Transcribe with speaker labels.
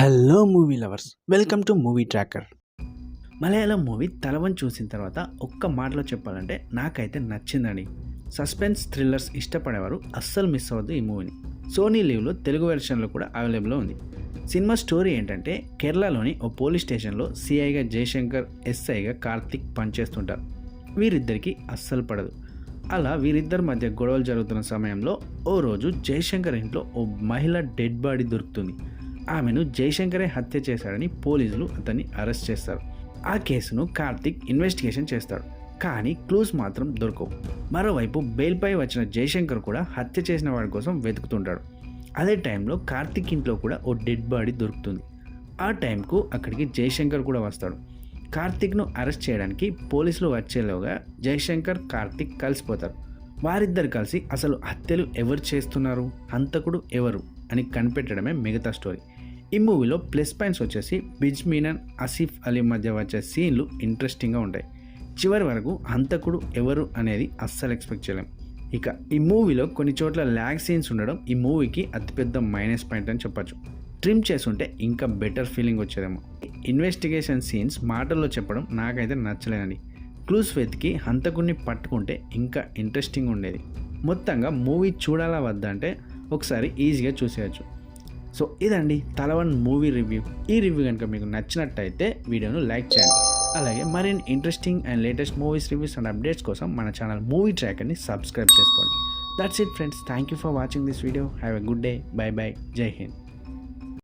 Speaker 1: Hello movie lovers, welcome to movie tracker. Malayalam movie Thalavan చూసిన తర్వాత ఒక్క మాటలో చెప్పాలంటే నాకైతే నచ్చిందండి. సస్పెన్స్ థ్రిల్లర్స్ ఇష్టపడేవారు అస్సలు మిస్ అవ్వద్దు ఈ మూవీని. సోనీ లీవ్లో తెలుగు వెర్షన్లో కూడా అవైలబుల్లో ఉంది. సినిమా స్టోరీ ఏంటంటే కేరళలోని ఓ పోలీస్ స్టేషన్లో సిఐగా జయశంకర్, ఎస్ఐగా కార్తిక్ పనిచేస్తుంటారు. వీరిద్దరికీ అస్సలు పడదు. అలా వీరిద్దరి మధ్య గొడవలు జరుగుతున్న సమయంలో ఓ రోజు జయశంకర్ ఇంట్లో ఓ మహిళ డెడ్ బాడీ దొరుకుతుంది. ఆమెను జయశంకరే హత్య చేశాడని పోలీసులు అతన్ని అరెస్ట్ చేస్తారు. ఆ కేసును కార్తిక్ ఇన్వెస్టిగేషన్ చేస్తాడు, కానీ క్లూస్ మాత్రం దొరకవు. మరోవైపు బెయిల్పై వచ్చిన జయశంకర్ కూడా హత్య చేసిన వాడి కోసం వెతుకుతుంటాడు. అదే టైంలో కార్తిక్ ఇంట్లో కూడా ఓ డెడ్ బాడీ దొరుకుతుంది. ఆ టైంకు అక్కడికి జయశంకర్ కూడా వస్తాడు. కార్తిక్ను అరెస్ట్ చేయడానికి పోలీసులు వచ్చేలోగా జయశంకర్, కార్తిక్ కలిసిపోతారు. వారిద్దరు కలిసి అసలు హత్యలు ఎవరు చేస్తున్నారు, హంతకుడు ఎవరు అని కనిపెట్టడమే మిగతా స్టోరీ. ఈ మూవీలో ప్లస్ పాయింట్స్ వచ్చేసి బిజ్ మీనన్, ఆసిఫ్ అలీ మధ్య వచ్చే సీన్లు ఇంట్రెస్టింగ్గా ఉంటాయి. చివరి వరకు హంతకుడు ఎవరు అనేది అస్సలు ఎక్స్పెక్ట్ చేయలేం. ఇక ఈ మూవీలో కొన్ని చోట్ల ల్యాగ్ సీన్స్ ఉండడం ఈ మూవీకి అతిపెద్ద మైనస్ పాయింట్ అని చెప్పచ్చు. ట్రిమ్ చేసుంటే ఇంకా బెటర్ ఫీలింగ్ వచ్చేదేమో. ఇన్వెస్టిగేషన్ సీన్స్ మాటల్లో చెప్పడం నాకైతే నచ్చలేదండి. క్లూస్ వెతికి హంతకుడిని పట్టుకుంటే ఇంకా ఇంట్రెస్టింగ్ ఉండేది. మొత్తంగా మూవీ చూడాలా వద్దా అంటే ఒకసారి ఈజీగా చూసేయచ్చు. సో ఇదండి తలవన్ మూవీ రివ్యూ. ఈ రివ్యూ కనుక మీకు నచ్చినట్టయితే వీడియోను లైక్ చేయండి. అలాగే మరిన్ని interesting and latest movies reviews and updates కోసం మన ఛానల్ మూవీ ట్రాకర్ని సబ్స్క్రైబ్ చేసుకోండి. That's it friends, thank you for watching this video. Have a good day. By by. జై హింద్.